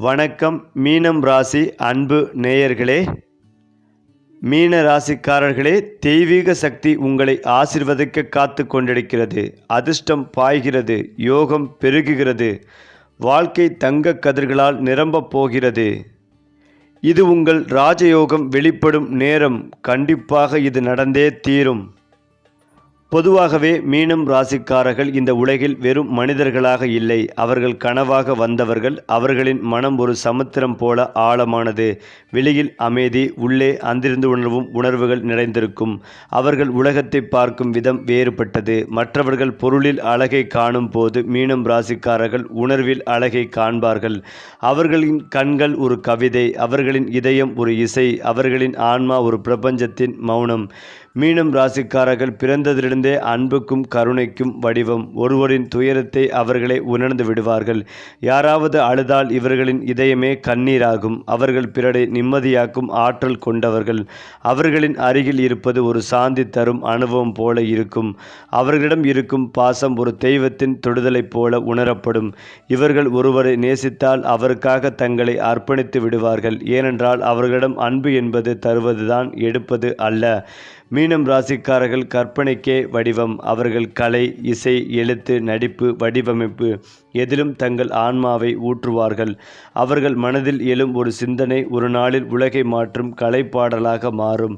வணக்கம் மீனம் ராசி அன்பு நேயர்களே, மீன ராசிக்காரர்களே, தெய்வீக சக்தி உங்களை ஆசீர்வதிக்க காத்து கொண்டிருக்கிறது. அதிர்ஷ்டம் பாய்கிறது, யோகம் பெருகுகிறது, வாழ்க்கை தங்க கதிர்களால் நிரம்பப் போகிறது. இது உங்கள் ராஜயோகம் வெளிப்படும் நேரம். கண்டிப்பாக இது நடந்தே தீரும். பொதுவாகவே மீனம் ராசிக்காரர்கள் இந்த உலகில் வெறும் மனிதர்களாக இல்லை, அவர்கள் கனவாக வந்தவர்கள். அவர்களின் மனம் ஒரு சமுத்திரம் போல ஆழமானது. வெளியில் அமைதி, உள்ளே அந்திருந்து உணர்வுகள் நிறைந்திருக்கும். அவர்கள் உலகத்தை பார்க்கும் விதம் வேறுபட்டது. மற்றவர்கள் பொருளில் அழகை காணும் போது மீனம் ராசிக்காரர்கள் உணர்வில் அழகை காண்பார்கள். அவர்களின் கண்கள் ஒரு கவிதை, அவர்களின் இதயம் ஒரு இசை, அவர்களின் ஆன்மா ஒரு பிரபஞ்சத்தின் மௌனம். மீனம் ராசிக்காரர்கள் பிறந்ததிலிருந்தே அன்புக்கும் கருணைக்கும் வடிவம். ஒருவரின் துயரத்தை அவர்களே உணர்ந்து விடுவார்கள். யாராவது அழுதால் இவர்களின் இதயமே கண்ணீராகும். அவர்கள் பிறரை நிம்மதியாக்கும் ஆற்றல் கொண்டவர்கள். அவர்களின் அருகில் இருப்பது ஒரு சாந்தி தரும் அனுபவம் போல இருக்கும். அவர்களிடம் இருக்கும் பாசம் ஒரு தெய்வத்தின் தொடுதலைப் போல உணரப்படும். இவர்கள் ஒருவரை நேசித்தால் அவருக்காக தங்களை அர்ப்பணித்து விடுவார்கள். ஏனென்றால் அவர்களிடம் அன்பு என்பது தருவதுதான், எடுப்பது அல்ல. மீனம் ராசிக்காரர்கள் கற்பனைக்கே வடிவம். அவர்கள் கலை, இசை, எழுத்து, நடிப்பு, வடிவமைப்பு எதிலும் தங்கள் ஆன்மாவை ஊற்றுவார்கள். அவர்கள் மனதில் எழும் ஒரு சிந்தனை ஒரு நாளில் உலகை மாற்றும் கலைப்பாடலாக மாறும்.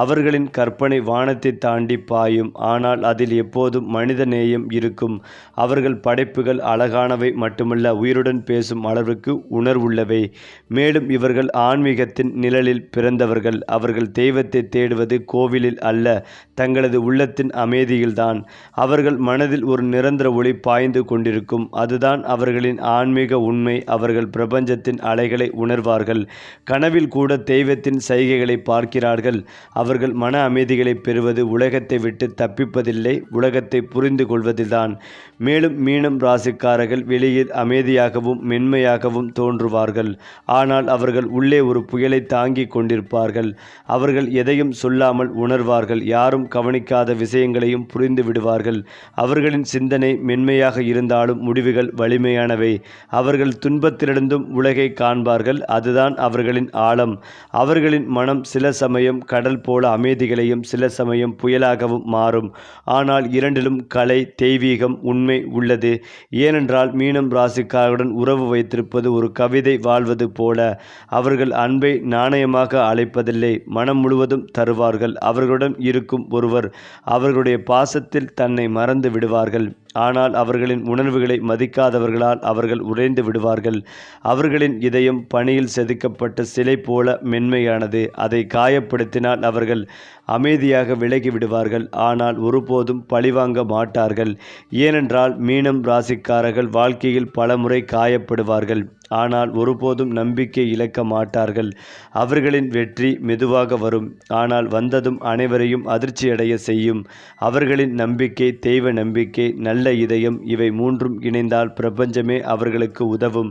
அவர்களின் கற்பனை வானத்தை தாண்டி பாயும், ஆனால் அதில் எப்போதும் மனித நேயம் இருக்கும். அவர்கள் படைப்புகள் அழகானவை மட்டுமல்ல, உயிருடன் பேசும் அளவுக்கு உணர்வுள்ளவை. மேலும் இவர்கள் ஆன்மீகத்தின் நிழலில் பிறந்தவர்கள். அவர்கள் தெய்வத்தை தேடுவது கோவிலில் அல்ல, தங்களது உள்ளத்தின் அமைதியில்தான். அவர்கள் மனதில் ஒரு நிரந்தர ஒளி பாய்ந்து கொண்டிருக்கும். அதுதான் அவர்களின் ஆன்மீக உண்மை. அவர்கள் பிரபஞ்சத்தின் அலைகளை உணர்வார்கள். கனவில் கூட தெய்வத்தின் சைகைகளை பார்க்கிறார்கள். அவர்கள் மன அமைதிகளை பெறுவது உலகத்தை விட்டு தப்பிப்பதில்லை, உலகத்தை புரிந்து கொள்வதில்தான். மேலும் மீனம் ராசிக்காரர்கள் வெளியில் அமைதியாகவும் மென்மையாகவும் தோன்றுவார்கள். ஆனால் அவர்கள் உள்ளே ஒரு புயலை தாங்கி கொண்டிருப்பார்கள். அவர்கள் எதையும் சொல்லாமல் உணர்வார்கள். யாரும் கவனிக்காத விஷயங்களையும் புரிந்து விடுவார்கள். அவர்களின் சிந்தனை மென்மையாக இருந்தாலும் முடிவுகள் வலிமையானவை. அவர்கள் துன்பத்திலிருந்தும் உலகை காண்பார்கள். அதுதான் அவர்களின் ஆழம். அவர்களின் மனம் சில சமயம் கடல் போல அமைதிகளையும் சில சமயம் புயலாகவும் மாறும். ஆனால் இரண்டிலும் கலை, தெய்வீகம், உண்மை உள்ளது. ஏனென்றால் மீனம் ராசிக்காரருடன் உறவு வைத்திருப்பது ஒரு கவிதை வாழ்வது போல. அவர்கள் அன்பை நாணயமாக அழைப்பதில்லை, மனம் முழுவதும் தருவார்கள். அவர்களுடன் இருக்கும் ஒருவர் அவர்களுடைய பாசத்தில் தன்னை மறந்து விடுவார்கள். ஆனால் அவர்களின் உணர்வுகளை மதிக்காதவர்களால் அவர்கள் உறைந்து விடுவார்கள். அவர்களின் இதயம் பனியில் செதுக்கப்பட்ட சிலை போல மென்மையானது. அதை காயப்படுத்தினால் அவர்கள் அமைதியாக விலகி விடுவார்கள். ஆனால் ஒருபோதும் பழிவாங்க மாட்டார்கள். ஏனென்றால் மீனம் ராசிக்காரர்கள் வாழ்க்கையில் பலமுறை காயப்படுவார்கள். ஆனால் ஒருபோதும் நம்பிக்கை இழக்க மாட்டார்கள். அவர்களின் வெற்றி மெதுவாக வரும், ஆனால் வந்ததும் அனைவரையும் அதிர்ச்சியடைய செய்யும். அவர்களின் நம்பிக்கை, தெய்வ நம்பிக்கை, நல்ல இதயம், இவை மூன்றும் இணைந்தால் பிரபஞ்சமே அவர்களுக்கு உதவும்.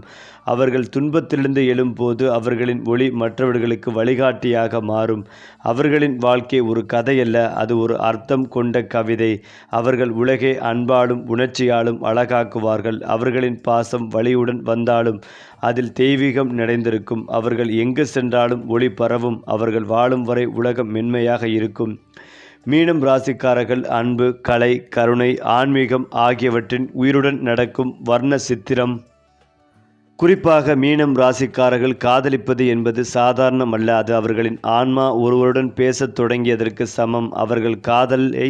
அவர்கள் துன்பத்திலிருந்து எழும்போது அவர்களின் ஒளி மற்றவர்களுக்கு வழிகாட்டியாக மாறும். அவர்களின் வாழ்க்கை ஒரு கதையல்ல, அது ஒரு அர்த்தம் கொண்ட கவிதை. அவர்கள் உலகை அன்பாலும் உணர்ச்சியாலும் அழகாக்குவார்கள். அவர்களின் பாசம் வலியுடன் வந்தாலும் அதில் தெய்வீகம் நிறைந்திருக்கும். அவர்கள் எங்கு சென்றாலும் ஒளி பரவும். அவர்கள் வாழும் வரை உலகம் மென்மையாக இருக்கும். மீனம் ராசிக்காரர்கள் அன்பு, கலை, கருணை, ஆன்மீகம் ஆகியவற்றின் உயிருடன் நடக்கும் வர்ண சித்திரம். குறிப்பாக மீனம் ராசிக்காரர்கள் காதலிப்பது என்பது சாதாரணமல்ல, அது அவர்களின் ஆன்மா ஒருவருடன் பேசத் தொடங்கியதற்கு சமம். அவர்கள் காதலை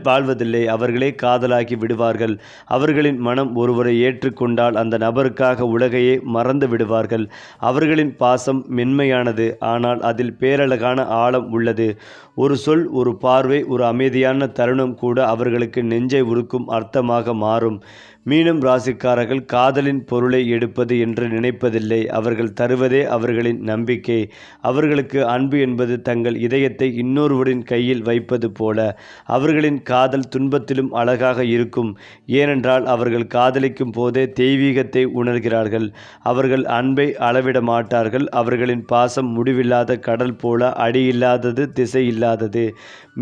வாழ்வதில்லை, அவர்களே காதலாகி விடுவார்கள். அவர்களின் மனம் ஒருவரை ஏற்றுக்கொண்டால் அந்த நபருக்காக உலகையே மறந்து விடுவார்கள். அவர்களின் பாசம் மென்மையானது, ஆனால் அதில் பேரழகான ஆழம் உள்ளது. ஒரு சொல், ஒரு பார்வை, ஒரு அமைதியான தருணம் கூட அவர்களுக்கு நெஞ்சை உருக்கும் அர்த்தமாக மாறும். மீனம் ராசிக்காரர்கள் காதலின் பொருளை எடுப்பது என்று நினைப்பதில்லை, அவர்கள் தருவதே அவர்களின் நம்பிக்கை. அவர்களுக்கு அன்பு என்பது தங்கள் இதயத்தை இன்னொருவரின் கையில் வைப்பது போல. அவர்களின் காதல் துன்பத்திலும் அழகாக இருக்கும். ஏனென்றால் அவர்கள் காதலிக்கும் போதே தெய்வீகத்தை உணர்கிறார்கள். அவர்கள் அன்பை அளவிட மாட்டார்கள். அவர்களின் பாசம் முடிவில்லாத கடல் போல, அடியில்லாதது, திசை இல்லாதது.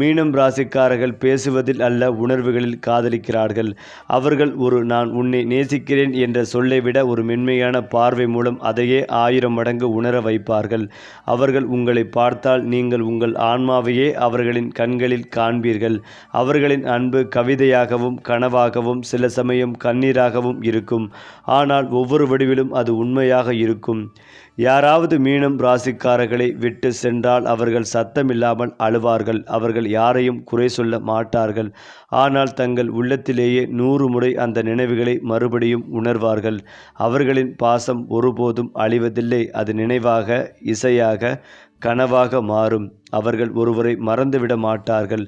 மீனம் ராசிக்காரர்கள் பேசுவதில் அல்ல, உணர்வுகளில் காதலிக்கிறார்கள். அவர்கள் ஒரு நான் உன்னை நேசிக்கிறேன் என்ற சொல்லை விட ஒரு மென்மையான பார்வை மூலம் அதையே 1000 மடங்கு உணர வைப்பார்கள். அவர்கள் உங்களை பார்த்தால் நீங்கள் உங்கள் ஆன்மாவையே அவர்களின் கண்களில் காண்பீர்கள். அவர்களின் அன்பு கவிதையாகவும் கனவாகவும் சில சமயம் கண்ணீராகவும் இருக்கும். ஆனால் ஒவ்வொரு வடிவிலும் அது உண்மையாக இருக்கும். யாராவது மீனம் ராசிக்காரர்களை விட்டு சென்றால் அவர்கள் சத்தமில்லாமல் அழுவார்கள். அவர்கள் யாரையும் குறை சொல்ல மாட்டார்கள். ஆனால் தங்கள் உள்ளத்திலேயே 100 முறை அந்த நினைவுகளை மறுபடியும் உணர்வார்கள். அவர்களின் பாசம் ஒருபோதும் அழிவதில்லை. அது நினைவாக, இசையாக, கனவாக மாறும். அவர்கள் ஒருவரை மறந்துவிட மாட்டார்கள்.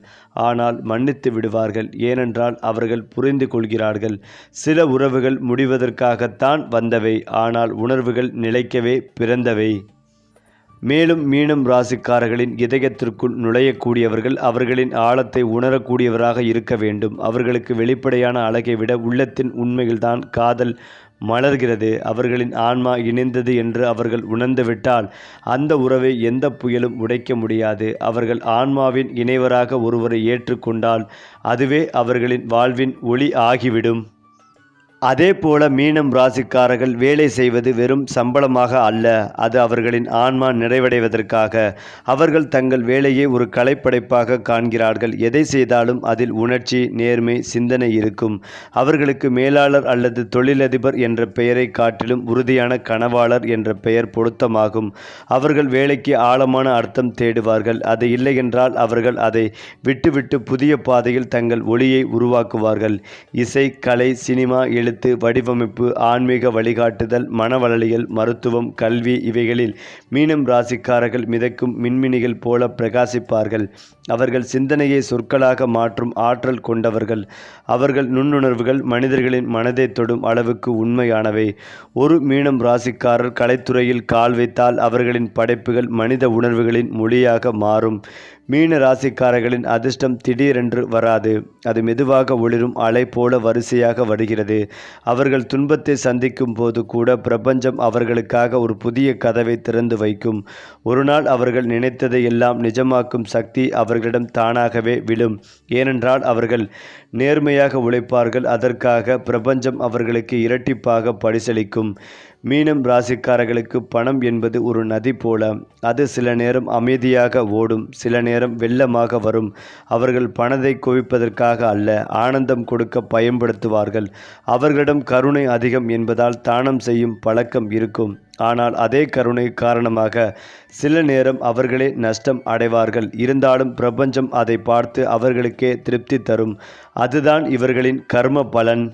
ஆனால் மன்னித்து விடுவார்கள். ஏனென்றால் அவர்கள் புரிந்து கொள்கிறார்கள். சில உறவுகள் முடிவதற்காகத்தான் வந்தவை. ஆனால் உணர்வுகள் நிலைக்கவே பிறந்தவை. மேலும் மீனம் ராசிக்காரர்களின் இதயத்திற்குள் நுழையக்கூடியவர்கள் அவர்களின் ஆழத்தை உணரக்கூடியவராக இருக்க வேண்டும். அவர்களுக்கு வெளிப்படையான அழகை விட உள்ளத்தின் உண்மையில்தான் காதல் மலர்கிறது. அவர்களின் ஆன்மா இணைந்தது என்று அவர்கள் உணர்ந்துவிட்டால் அந்த உறவை எந்த புயலும் உடைக்க முடியாது. அவர்கள் ஆன்மாவின் இணைவராக ஒருவரை ஏற்றுக்கொண்டால் அதுவே அவர்களின் வாழ்வின் ஒளி ஆகிவிடும். அதேபோல மீனம் ராசிக்காரர்கள் வேலை செய்வது வெறும் சம்பளமாக அல்ல, அது அவர்களின் ஆன்மா நிறைவடைவதற்காக. அவர்கள் தங்கள் வேலையை ஒரு கலைப்படைப்பாக காண்கிறார்கள். எதை செய்தாலும் அதில் உணர்ச்சி, நேர்மை, சிந்தனை இருக்கும். அவர்களுக்கு மேலாளர் அல்லது தொழிலதிபர் என்ற பெயரை காட்டிலும் உறுதியான கனவாளர் என்ற பெயர் பொருத்தமாகும். அவர்கள் வேலைக்கு ஆழமான அர்த்தம் தேடுவார்கள். அது இல்லையென்றால் அவர்கள் அதை விட்டுவிட்டு புதிய பாதையில் தங்கள் ஒளியை உருவாக்குவார்கள். இசை, கலை, சினிமா, எழுத்து, வடிவமைப்பு, ஆன்மீக வழிகாட்டுதல், மனவளவியல், மருத்துவம், கல்வி இவைகளில் மீனம் ராசிக்காரர்கள் மிதக்கும் மின்மினிகள் போல பிரகாசிப்பார்கள். அவர்கள் சிந்தனையை சொற்களாக மாற்றும் ஆற்றல் கொண்டவர்கள். அவர்கள் நுண்ணுணர்வுகள் மனிதர்களின் மனதை தொடும் அளவுக்கு உண்மையானவை. ஒரு மீனம் ராசிக்காரர் கலைத்துறையில் கால் வைத்தால் அவர்களின் படைப்புகள் மனித உணர்வுகளின் மொழியாக மாறும். மீன ராசிக்காரர்களின் அதிர்ஷ்டம் திடீரென்று வராது. அது மெதுவாக ஒளிரும் அலை போல வரிசையாக வருகிறது. அவர்கள் துன்பத்தை சந்திக்கும் போது கூட பிரபஞ்சம் அவர்களுக்காக ஒரு புதிய கதவை திறந்து வைக்கும். ஒரு நாள் அவர்கள் நினைத்ததை எல்லாம் நிஜமாக்கும் சக்தி அவர்களிடம் தானாகவே விழும். ஏனென்றால் அவர்கள் நேர்மையாக உழைப்பார்கள். அதற்காக பிரபஞ்சம் அவர்களுக்கு இரட்டிப்பாக பரிசளிக்கும். மீனம் ராசிக்காரர்களுக்கு பணம் என்பது ஒரு நதி போல. அது சில நேரம் அமைதியாக ஓடும், சில நேரம் வெள்ளமாக வரும். அவர்கள் பணத்தை குவிப்பதற்காக அல்ல, ஆனந்தம் கொடுக்க பயன்படுத்துவார்கள். அவர்களிடம் கருணை அதிகம் என்பதால் தானம் செய்யும் பழக்கம் இருக்கும். ஆனால் அதே கருணை காரணமாக சில நேரம் அவர்களே நஷ்டம் அடைவார்கள். இருந்தாலும் பிரபஞ்சம் அதை பார்த்து அவர்களுக்கே திருப்தி தரும். அதுதான் இவர்களின் கர்ம பலன்.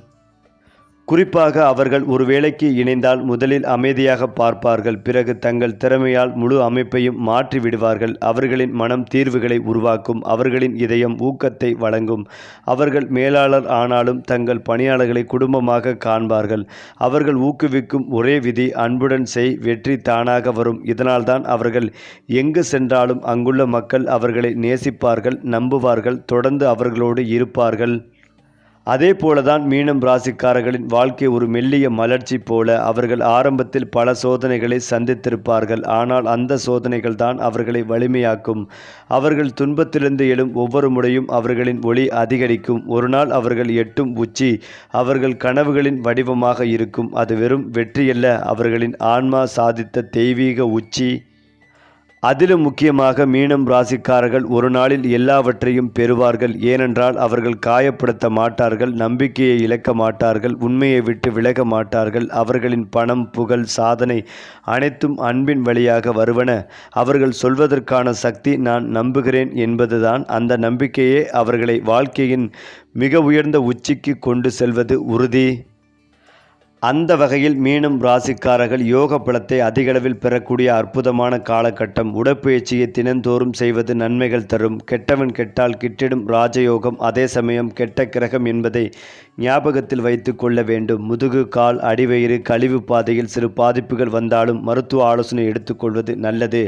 குறிப்பாக அவர்கள் ஒரு வேலைக்கு இணைந்தால் முதலில் அமைதியாக பார்ப்பார்கள். பிறகு தங்கள் திறமையால் முழு அமைப்பையும் மாற்றி விடுவார்கள். அவர்களின் மனம் தீர்வுகளை உருவாக்கும். அவர்களின் இதயம் ஊக்கத்தை வழங்கும். அவர்கள் மேலாளர் ஆனாலும் தங்கள் பணியாளர்களை குடும்பமாக காண்பார்கள். அவர்கள் ஊக்குவிக்கும் ஒரே விதி அன்புடன் செய், வெற்றி தானாக வரும். இதனால்தான் அவர்கள் எங்கு சென்றாலும் அங்குள்ள மக்கள் அவர்களை நேசிப்பார்கள், நம்புவார்கள், தொடர்ந்து அவர்களோடு இருப்பார்கள். அதே போலதான் மீனம் ராசிக்காரர்களின் வாழ்க்கை ஒரு மெல்லிய மலர்ச்சி போல. அவர்கள் ஆரம்பத்தில் பல சோதனைகளை சந்தித்திருப்பார்கள். ஆனால் அந்த சோதனைகள் தான் அவர்களை வலிமையாக்கும். அவர்கள் துன்பத்திலிருந்து எழும் ஒவ்வொரு முறையும் அவர்களின் ஒளி அதிகரிக்கும். ஒரு நாள் அவர்கள் எட்டும் உச்சி அவர்கள் கனவுகளின் வடிவமாக இருக்கும். அது வெறும் வெற்றியல்ல, அவர்களின் ஆன்மா சாதித்த தெய்வீக உச்சி. அதிலும் முக்கியமாக மீனம் ராசிக்காரர்கள் ஒரு நாளில் எல்லாவற்றையும் பெறுவார்கள். ஏனென்றால் அவர்கள் காயப்படுத்த மாட்டார்கள், நம்பிக்கையை இழக்க மாட்டார்கள், உண்மையை விட்டு விலக மாட்டார்கள். அவர்களின் பணம், புகழ், சாதனை அனைத்தும் அன்பின் வழியாக வருவன. அவர்கள் சொல்வதற்கான சக்தி நான் நம்புகிறேன் என்பதுதான். அந்த நம்பிக்கையே அவர்களை வாழ்க்கையின் மிக உயர்ந்த உச்சிக்கு கொண்டு செல்வது உறுதி. அந்த வகையில் மீனம் ராசிக்காரர்கள் யோக பலத்தை அதிகளவில் பெறக்கூடிய அற்புதமான காலகட்டம். உடற்பயிற்சியை தினந்தோறும் செய்வது நன்மைகள் தரும். கெட்டவன் கெட்டால் கிட்டிடும் ராஜயோகம். அதே சமயம் கெட்ட கிரகம் என்பதை ஞாபகத்தில் வைத்து கொள்ள வேண்டும். முதுகு, கால், அடிவயிறு, கழிவு பாதையில் சிறு பாதிப்புகள் வந்தாலும் மருத்துவ ஆலோசனை எடுத்துக்கொள்வது நல்லது.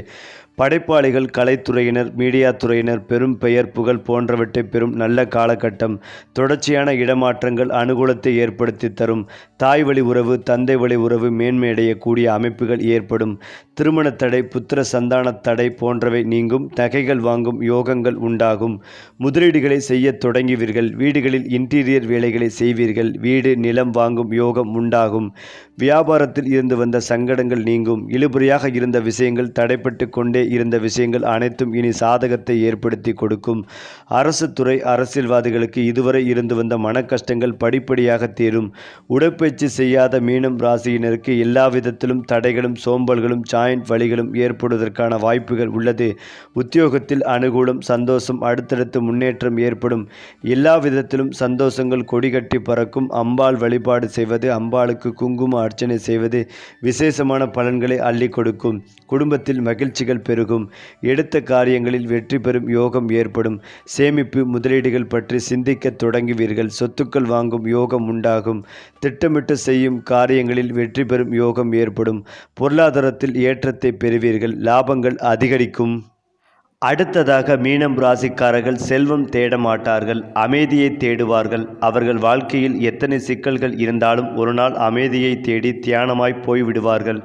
படைப்பாளிகள், கலைத்துறையினர், மீடியா துறையினர் பெரும் பெயர், புகழ் போன்றவற்றை பெறும் நல்ல காலகட்டம். தொடர்ச்சியான இடமாற்றங்கள் அனுகூலத்தை ஏற்படுத்தி தரும். தாய் வழி உறவு, தந்தை வழி உறவு மேன்மையடையக்கூடிய அமைப்புகள் ஏற்படும். திருமண தடை, புத்திர சந்தான தடை போன்றவை நீங்கும். நகைகள் வாங்கும் யோகங்கள் உண்டாகும். முதலீடுகளை செய்ய தொடங்குவீர்கள். வீடுகளில் இன்டீரியர் வேலைகளை செய்வீர்கள். வீடு நிலம் வாங்கும் யோகம் உண்டாகும். வியாபாரத்தில் இருந்து வந்த சங்கடங்கள் நீங்கும். இழுபறியாக இருந்த விஷயங்கள், தடைப்பட்டு கொண்டே இருந்த விஷயங்கள் அனைத்தும் இனி சாதகத்தை ஏற்படுத்தி கொடுக்கும். அரசு துறை அரசியல்வாதிகளுக்கு இதுவரை இருந்து வந்த மன கஷ்டங்கள் படிப்படியாக தீரும். உடற்பயிற்சி செய்யாத மீனம் ராசியினருக்கு எல்லா விதத்திலும் தடைகளும் சோம்பல்களும் ஜாயிண்ட் வலிகளும் ஏற்படுவதற்கான வாய்ப்புகள் உள்ளது. உத்தியோகத்தில் அனுகூலம், சந்தோஷம், அடுத்தடுத்து முன்னேற்றம் ஏற்படும். எல்லா விதத்திலும் சந்தோஷங்கள் கொடிகட்டி பறக்கும். அம்பாள் வழிபாடு செய்வது, அம்பாளுக்கு குங்கும அர்ச்சனை செய்வது விசேஷமான பலன்களை அள்ளி கொடுக்கும். குடும்பத்தில் மகிழ்ச்சிகள் பெருகும். எடுத்த காரியங்களில் வெற்றி பெறும் யோகம் ஏற்படும். சேமிப்பு, முதலீடுகள் பற்றி சிந்திக்க தொடங்குவீர்கள். சொத்துக்கள் வாங்கும் யோகம் உண்டாகும். திட்டமிட்டு செய்யும் காரியங்களில் வெற்றி பெறும் யோகம் ஏற்படும். பொருளாதாரத்தில் ஏற்றத்தை பெறுவீர்கள். லாபங்கள் அதிகரிக்கும். அடுத்ததாக மீனம் ராசிக்காரர்கள் செல்வம் தேட மாட்டார்கள், அமைதியை தேடுவார்கள். அவர்கள் வாழ்க்கையில் எத்தனை சிக்கல்கள் இருந்தாலும் ஒரு நாள் அமைதியை தேடி தியானமாய் போய்விடுவார்கள்.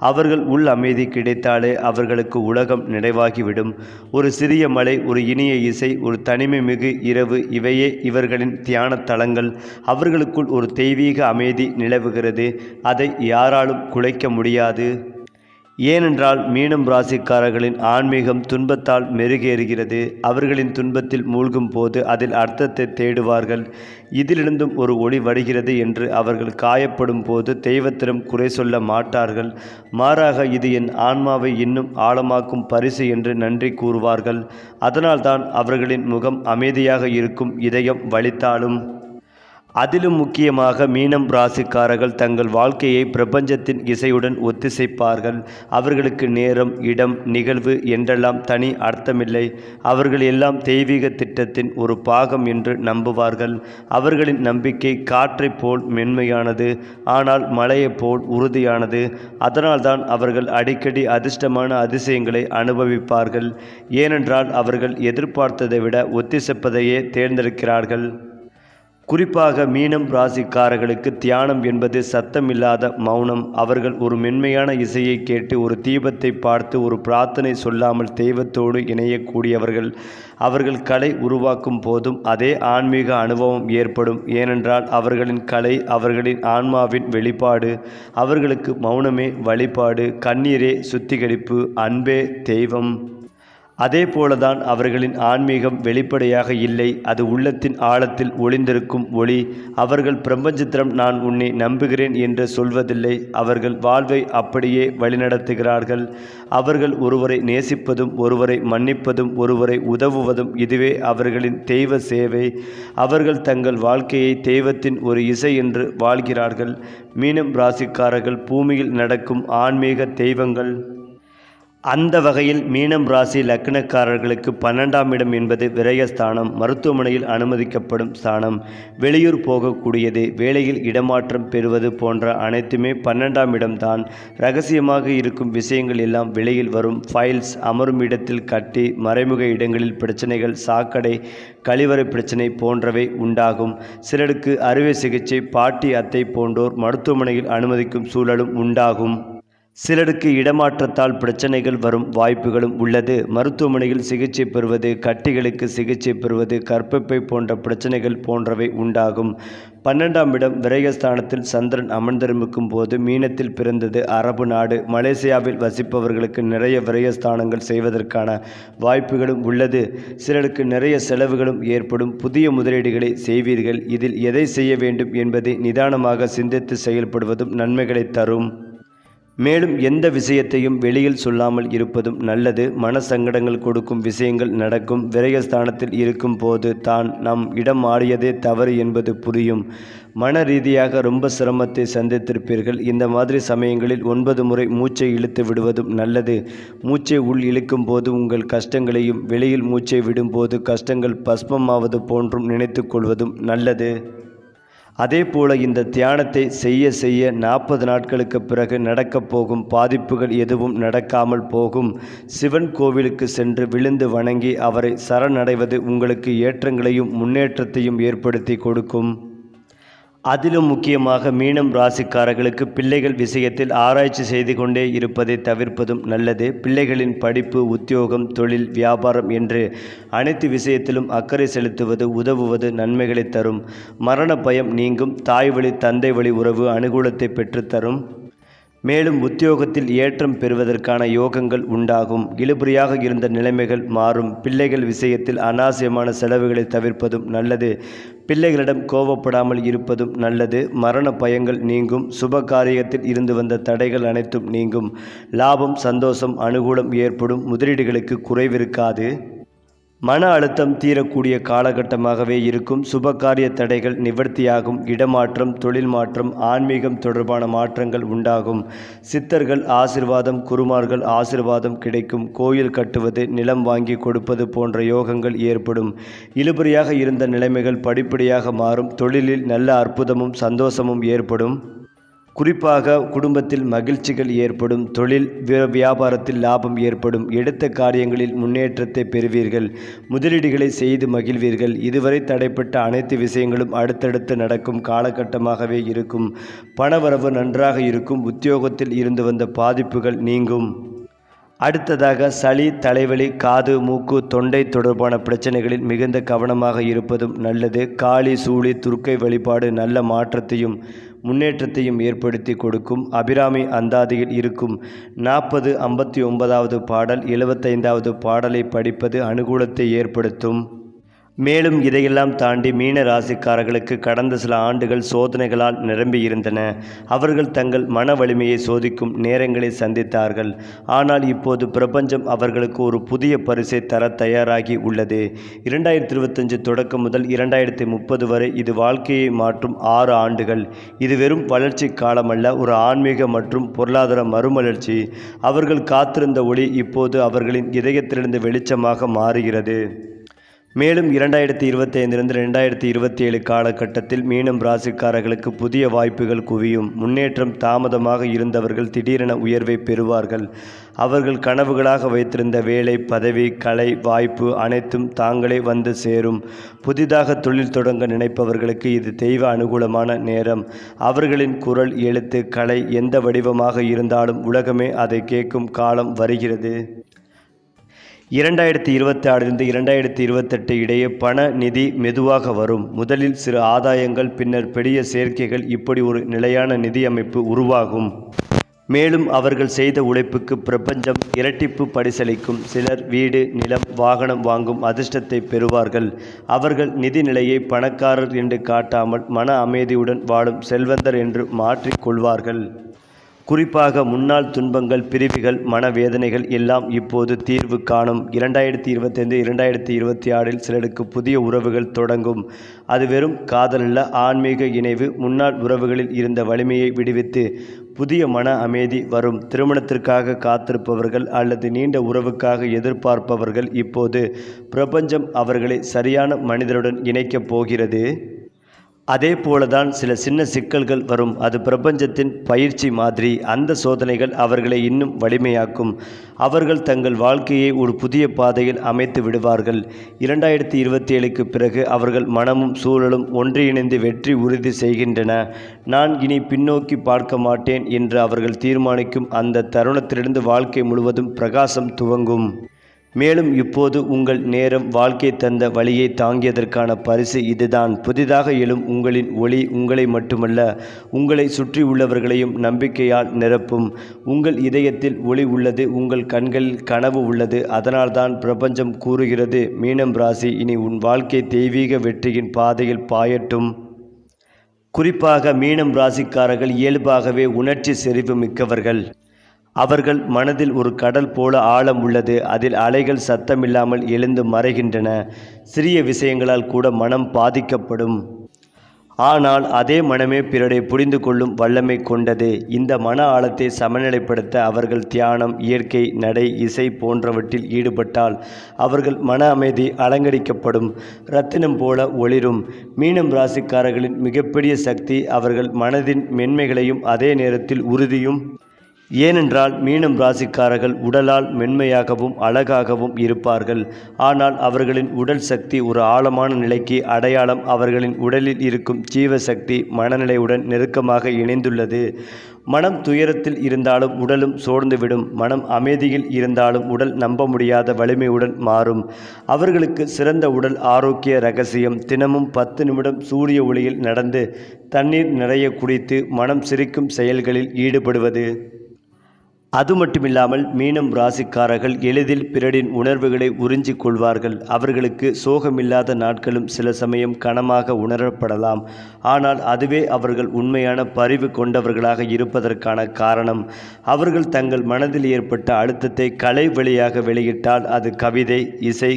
அவர்கள் உள் அமைதி கிடைத்தாலே அவர்களுக்கு உலகம் நிறைவாகிவிடும். ஒரு சிறிய மலை, ஒரு இனிய இசை, ஒரு தனிமை மிகு இரவு, இவையே இவர்களின் தியான தலங்கள். அவர்களுக்குள் ஒரு தெய்வீக அமைதி நிலவுகிறது. அதை யாராலும் குலைக்க முடியாது. ஏனென்றால் மீனம் ராசிக்காரர்களின் ஆன்மீகம் துன்பத்தால் மெருகேறுகிறது. அவர்களின் துன்பத்தில் மூழ்கும் போது அதில் அர்த்தத்தை தேடுவார்கள். இதிலிருந்தும் ஒரு ஒளி வருகிறது என்று அவர்கள் காயப்படும் போது தெய்வத்திடம் குறை சொல்ல மாட்டார்கள். மாறாக இது என் ஆன்மாவை இன்னும் ஆழமாக்கும் பரிசு என்று நன்றி கூறுவார்கள். அதனால்தான் அவர்களின் முகம் அமைதியாக இருக்கும், இதயம் வலித்தாலும். அதிலும் முக்கியமாக மீனம் ராசிக்காரர்கள் தங்கள் வாழ்க்கையை பிரபஞ்சத்தின் இசையுடன் ஒத்திசைப்பார்கள். அவர்களுக்கு நேரம், இடம், நிகழ்வு என்றெல்லாம் தனி அர்த்தமில்லை. அவர்கள் எல்லாம் தெய்வீக திட்டத்தின் ஒரு பாகம் என்று நம்புவார்கள். அவர்களின் நம்பிக்கை காற்றைப் போல் மென்மையானது, ஆனால் மலையைப் போல் உறுதியானது. அதனால்தான் அவர்கள் அடிக்கடி அதிர்ஷ்டமான அதிசயங்களை அனுபவிப்பார்கள். ஏனென்றால் அவர்கள் எதிர்பார்த்ததை விட ஒத்திசைப்பதையே தேர்ந்தெடுக்கிறார்கள். குறிப்பாக மீனம் ராசிக்காரர்களுக்கு தியானம் என்பது சத்தமில்லாத மௌனம். அவர்கள் ஒரு மென்மையான இசையை கேட்டு, ஒரு தீபத்தை பார்த்து, ஒரு பிரார்த்தனை சொல்லாமல் தெய்வத்தோடு இணையக்கூடியவர்கள். அவர்கள் கலை உருவாக்கும் போதும் அதே ஆன்மீக அனுபவம் ஏற்படும். ஏனென்றால் அவர்களின் கலை அவர்களின் ஆன்மாவின் வெளிப்பாடு. அவர்களுக்கு மௌனமே வழிபாடு, கண்ணீரே சுத்திகரிப்பு, அன்பே தெய்வம். அதே போலதான் அவர்களின் ஆன்மீகம் வெளிப்படையாக இல்லை, அது உள்ளத்தின் ஆழத்தில் ஒளிந்திருக்கும் ஒளி. அவர்கள் பிரபஞ்சத்திடம் நான் உன்னை நம்புகிறேன் என்று சொல்வதில்லை, அவர்கள் வாழ்வை அப்படியே வழிநடத்துகிறார்கள். அவர்கள் ஒருவரை நேசிப்பதும், ஒருவரை மன்னிப்பதும், ஒருவரை உதவுவதும், இதுவே அவர்களின் தெய்வ சேவை. அவர்கள் தங்கள் வாழ்க்கையை தெய்வத்தின் ஒரு இசை என்று வாழ்கிறார்கள். மீனம் ராசிக்காரர்கள் பூமியில் நடக்கும் ஆன்மீக தெய்வங்கள். அந்த வகையில் மீனம் ராசி லக்னக்காரர்களுக்கு 12ஆம் இடம் என்பது விரயஸ்தானம், மருத்துவமனையில் அனுமதிக்கப்படும் ஸ்தானம், வெளியூர் போகக்கூடியது, வேலையில் இடமாற்றம் பெறுவது போன்ற அனைத்துமே 12ஆம் இடம்தான். இரகசியமாக இருக்கும் விஷயங்கள் எல்லாம் வெளியில் வரும். ஃபைல்ஸ் அமரும் இடத்தில் கட்டி, மறைமுக இடங்களில் பிரச்சனைகள், சாக்கடை, கழிவறை பிரச்சனை போன்றவை உண்டாகும். சிலருக்கு அறுவை சிகிச்சை, பாட்டி அத்தை போன்றோர் மருத்துவமனையில் அனுமதிக்கும் சூழலும் உண்டாகும். சிலருக்கு இடமாற்றத்தால் பிரச்சனைகள் வரும் வாய்ப்புகளும் உள்ளது. மருத்துவமனையில் சிகிச்சை பெறுவது, கட்டிகளுக்கு சிகிச்சை பெறுவது, கர்ப்பப்பை போன்ற பிரச்சனைகள் போன்றவை உண்டாகும். 12ஆம் இடம் விரயஸ்தானத்தில் சந்திரன் அமர்ந்திருக்கும் போது மீனத்தில் பிறந்தது அரபு நாடு. மலேசியாவில் வசிப்பவர்களுக்கு நிறைய விரயஸ்தானங்கள் செய்வதற்கான வாய்ப்புகளும் உள்ளது. சிலருக்கு நிறைய செலவுகளும் ஏற்படும். புதிய முதலீடுகளை செய்வீர்கள். இதில் எதை செய்ய வேண்டும் என்பதை நிதானமாக சிந்தித்து செயல்படுவதும் நன்மைகளை தரும். மேலும் எந்த விஷயத்தையும் வெளியில் சொல்லாமல் இருப்பதும் நல்லது. மன சங்கடங்கள் கொடுக்கும் விஷயங்கள் நடக்கும். விரயஸ்தானத்தில் இருக்கும் போது தான் நம் இடம் மாறியதே தவறு என்பது புரியும். மன ரீதியாக ரொம்ப சிரமத்தை சந்தித்திருப்பீர்கள். இந்த மாதிரி சமயங்களில் 9 முறை மூச்சை இழுத்து விடுவதும் நல்லது. மூச்சை உள் இழுக்கும் போது உங்கள் கஷ்டங்களையும், வெளியில் மூச்சை விடும்போது கஷ்டங்கள் பஸ்மமாவது போன்றும் நினைத்து கொள்வதும் நல்லது. அதே போல இந்த தியானத்தை செய்ய செய்ய 40 நாட்களுக்கு பிறகு நடக்கப் போகும் பாதிப்புகள் எதுவும் நடக்காமல் போகும். சிவன் கோவிலுக்கு சென்று விழுந்து வணங்கி அவரை சரணடைவது உங்களுக்கு ஏற்றங்களையும் முன்னேற்றத்தையும் ஏற்படுத்தி கொடுக்கும். அதிலும் முக்கியமாக மீனம் ராசிக்காரர்களுக்கு பிள்ளைகள் விஷயத்தில் ஆராய்ச்சி செய்து கொண்டே இருப்பதை தவிர்ப்பதும் நல்லது. பிள்ளைகளின் படிப்பு, உத்தியோகம், தொழில், வியாபாரம் என்று அனைத்து விஷயத்திலும் அக்கறை செலுத்துவது உதவுவது நன்மைகளை தரும். மரண பயம் நீங்கும். தாய் வழி தந்தை வழி உறவு அனுகூலத்தை பெற்றுத்தரும். மேலும் உத்தியோகத்தில் ஏற்றம் பெறுவதற்கான யோகங்கள் உண்டாகும். இழுபறியாக இருந்த நிலைமைகள் மாறும். பிள்ளைகள் விஷயத்தில் அனாவசியமான செலவுகளை தவிர்ப்பதும் நல்லது. பிள்ளைகளிடம் கோபப்படாமல் இருப்பதும் நல்லது. மரண பயங்கள் நீங்கும். சுப காரியத்தில் இருந்து வந்த தடைகள் அனைத்தும் நீங்கும். லாபம், சந்தோஷம், அனுகூலம் ஏற்படும். முதலீடுகளுக்கு குறைவிருக்காது. மன அழுத்தம் தீரக்கூடிய காலகட்டமாகவே இருக்கும். சுபகாரிய தடைகள் நிவர்த்தியாகும். இடமாற்றம், தொழில் மாற்றம், ஆன்மீகம் தொடர்பான மாற்றங்கள் உண்டாகும். சித்தர்கள் ஆசிர்வாதம், குருமார்கள் ஆசிர்வாதம் கிடைக்கும். கோயில் கட்டுவது, நிலம் வாங்கி கொடுப்பது போன்ற யோகங்கள் ஏற்படும். இழுபறியாக இருந்த நிலைமைகள் படிப்படியாக மாறும். தொழிலில் நல்ல அற்புதமும் சந்தோஷமும் ஏற்படும். குறிப்பாக குடும்பத்தில் மகிழ்ச்சிகள் ஏற்படும். தொழில் வியாபாரத்தில் லாபம் ஏற்படும். எடுத்த காரியங்களில் முன்னேற்றத்தை பெறுவீர்கள். முதலீடுகளை செய்து மகிழ்வீர்கள். இதுவரை தடைப்பட்ட அனைத்து விஷயங்களும் அடுத்தடுத்து நடக்கும் காலகட்டமாகவே இருக்கும். பணவரவு நன்றாக இருக்கும். உத்தியோகத்தில் இருந்து வந்த பாதிப்புகள் நீங்கும். அடுத்ததாக சளி, தலைவலி, காது, மூக்கு, தொண்டை தொடர்பான பிரச்சனைகளில் மிகுந்த கவனமாக இருப்பதும் நல்லது. காளி, சூளி, துர்க்கை வழிபாடு நல்ல மாற்றத்தையும் முன்னேற்றத்தையும் ஏற்படுத்தி கொடுக்கும். அபிராமி அந்தாதியில் இருக்கும் 40-59வது பாடல், 75வது பாடலை படிப்பது அனுகூலத்தை ஏற்படுத்தும். மேலும் இதையெல்லாம் தாண்டி மீன ராசிக்காரர்களுக்கு கடந்த சில ஆண்டுகள் சோதனைகளால் நிரம்பியிருந்தன. அவர்கள் தங்கள் மன வலிமையை சோதிக்கும் நேரங்களை சந்தித்தார்கள். ஆனால் இப்போது பிரபஞ்சம் அவர்களுக்கு ஒரு புதிய பரிசை தர தயாராகி உள்ளது. 2025 தொடக்கம் முதல் 2030 வரை இது வாழ்க்கையை மாற்றும் 6 ஆண்டுகள். இது வெறும் வளர்ச்சி காலமல்ல, ஒரு ஆன்மீக மற்றும் பொருளாதார மறுமலர்ச்சி. அவர்கள் காத்திருந்த ஒளி இப்போது அவர்களின் இதயத்திலிருந்து வெளிச்சமாக மாறுகிறது. மேலும் 2025 2027 காலகட்டத்தில் மீனம் ராசிக்காரர்களுக்கு புதிய வாய்ப்புகள் குவியும். முன்னேற்றம் தாமதமாக இருந்தவர்கள் திடீரென உயர்வை பெறுவார்கள். அவர்கள் கனவுகளாக வைத்திருந்த வேலை, பதவி, கலை, வாய்ப்பு அனைத்தும் தாங்களே வந்து சேரும். புதிதாக தொழில் தொடங்க நினைப்பவர்களுக்கு இது தெய்வ அனுகூலமான நேரம். அவர்களின் குரல், எழுத்து, கலை எந்த வடிவமாக இருந்தாலும் உலகமே அதை கேட்கும் காலம் வருகிறது. 2026 2028 இடையே பண நிதி மெதுவாக வரும். முதலில் சிறு ஆதாயங்கள், பின்னர் பெரிய சேர்க்கைகள். இப்படி ஒரு நிலையான நிதி அமைப்பு உருவாகும். மேலும் அவர்கள் செய்த உழைப்புக்கு பிரபஞ்சம் இரட்டிப்பு பரிசளிக்கும். சிலர் வீடு, நிலம், வாகனம் வாங்கும் அதிர்ஷ்டத்தை பெறுவார்கள். அவர்கள் நிதி நிலையை பணக்காரர் என்று காட்டாமல் மன அமைதியுடன் வாழும் செல்வந்தர் என்று மாற்றிக் கொள்வார்கள். குறிப்பாக முன்னாள் துன்பங்கள், பிரிவுகள், மனவேதனைகள் எல்லாம் இப்போது தீர்வு காணும். 2025 2026 சிலருக்கு புதிய உறவுகள் தொடங்கும். அது வெறும் காதலல்ல, ஆன்மீக இணைவு. முன்னாள் உறவுகளில் இருந்த வலிமையை விடுவித்து புதிய மன அமைதி வரும். திருமணத்திற்காக காத்திருப்பவர்கள் அல்லது நீண்ட உறவுக்காக எதிர்பார்ப்பவர்கள் இப்போது பிரபஞ்சம் அவர்களை சரியான மனிதருடன் இணைக்கப் போகிறது. அதே போலதான் சில சின்ன சிக்கல்கள் வரும். அது பிரபஞ்சத்தின் பயிற்சி மாதிரி. அந்த சோதனைகள் அவர்களை இன்னும் வலிமையாக்கும். அவர்கள் தங்கள் வாழ்க்கையை ஒரு புதிய பாதையில் அமைத்து விடுவார்கள். 2027க்கு பிறகு அவர்கள் மனமும் சூழலும் ஒன்றிணைந்து வெற்றி உறுதி செய்கின்றன. நான் இனி பின்னோக்கி பார்க்க மாட்டேன் என்று அவர்கள் தீர்மானிக்கும் அந்த தருணத்திலிருந்து வாழ்க்கை முழுவதும் பிரகாசம் துவங்கும். மேலும் இப்போது உங்கள் நேரம் வாழ்க்கை தந்த வழியை தாங்கியதற்கான பரிசு இதுதான். புதிதாக எழும் உங்களின் ஒளி உங்களை மட்டுமல்ல, உங்களை சுற்றி உள்ளவர்களையும் நம்பிக்கையால் நிரப்பும். உங்கள் இதயத்தில் ஒளி உள்ளது, உங்கள் கண்களில் கனவு உள்ளது. அதனால்தான் பிரபஞ்சம் கூறுகிறது, மீனம் ராசி, இனி உன் வாழ்க்கை தெய்வீக வெற்றியின் பாதையில் பாயட்டும். குறிப்பாக மீனம் ராசிக்காரர்கள் இயல்பாகவே உணர்ச்சி செறிவு மிக்கவர்கள். அவர்கள் மனதில் ஒரு கடல் போல ஆழம் உள்ளது. அதில் அலைகள் சத்தமில்லாமல் எழுந்து மறைகின்றன. சிறிய விஷயங்களால் கூட மனம் பாதிக்கப்படும். ஆனால் அதே மனமே பிறரை புரிந்து கொள்ளும் வல்லமை கொண்டது. இந்த மன ஆழத்தை சமநிலைப்படுத்த அவர்கள் தியானம், இயற்கை, நடை, இசை போன்றவற்றில் ஈடுபட்டால் அவர்கள் மன அமைதி அலங்கரிக்கப்படும். இரத்தினம் போல ஒளிரும். மீனம் ராசிக்காரர்களின் மிகப்பெரிய சக்தி அவர்கள் மனதின் மென்மைகளையும் அதே நேரத்தில் உறுதியும் ஏனென்றால் மீனம் ராசிக்காரர்கள் உடலால் மென்மையாகவும் அழகாகவும் இருப்பார்கள். ஆனால் அவர்களின் உடல் சக்தி ஒரு ஆழமான நிலைக்கு அடையாளம் அவர்களின் உடலில் இருக்கும் ஜீவசக்தி மனநிலையுடன் நெருக்கமாக இணைந்துள்ளது. மனம் துயரத்தில் இருந்தாலும் உடலும் சோர்ந்துவிடும். மனம் அமைதியில் இருந்தாலும் உடல் நம்ப முடியாத வலிமையுடன் மாறும். அவர்களுக்கு சிறந்த உடல் ஆரோக்கிய ரகசியம் தினமும் 10 நிமிடம் சூரிய ஒளியில் நடந்து தண்ணீர் நிறைய குடித்து மனம் சிரிக்கும் செயல்களில் ஈடுபடுவது. அது மட்டுமில்லாமல் மீனம் ராசிக்காரர்கள் எளிதில் பிறரின் உணர்வுகளை உறிஞ்சிக் கொள்வார்கள். அவர்களுக்கு சோகமில்லாத நாட்களும் சில சமயம் கனமாக உணரப்படலாம். ஆனால் அதுவே அவர்கள் உண்மையான பரிவு கொண்டவர்களாக இருப்பதற்கான காரணம். அவர்கள் தங்கள் மனதில் ஏற்பட்ட அழுத்தத்தை கலை வழியாக வெளியிட்டால் அது கவிதை, இசை,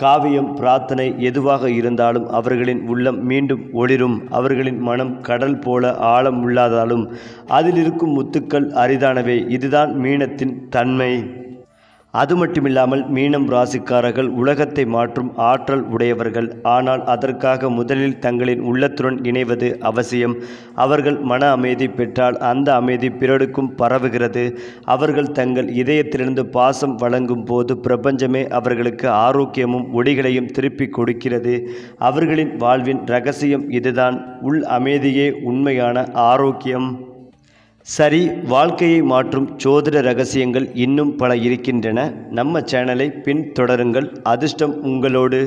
காவியம், பிரார்த்தனை எதுவாக இருந்தாலும் அவர்களின் உள்ளம் மீண்டும் ஒளிரும். அவர்களின் மனம் கடல் போல ஆழம் உள்ளதாலும் அதில் இருக்கும் முத்துக்கள் அரிதானவை. இதுதான் மீனத்தின் தன்மை. அது மட்டுமில்லாமல் மீனம் ராசிக்காரர்கள் உலகத்தை மாற்றும் ஆற்றல் உடையவர்கள். ஆனால் அதற்காக முதலில் தங்களின் உள்ளத்துடன் இணைவது அவசியம். அவர்கள் மன அமைதி பெற்றால் அந்த அமைதி பிறருக்கும் பரவுகிறது. அவர்கள் தங்கள் இதயத்திலிருந்து பாசம் வழங்கும் போது பிரபஞ்சமே அவர்களுக்கு ஆரோக்கியமும் ஒளிகளையும் திருப்பி கொடுக்கிறது. அவர்களின் வாழ்வின் இரகசியம் இதுதான். உள் அமைதியே உண்மையான ஆரோக்கியம். சரி, வாழ்க்கையை மாற்றும் ஜோதிட ரகசியங்கள் இன்னும் பல இருக்கின்றன. நம்ம சேனலை பின்தொடருங்கள். அதிர்ஷ்டம் உங்களோடு.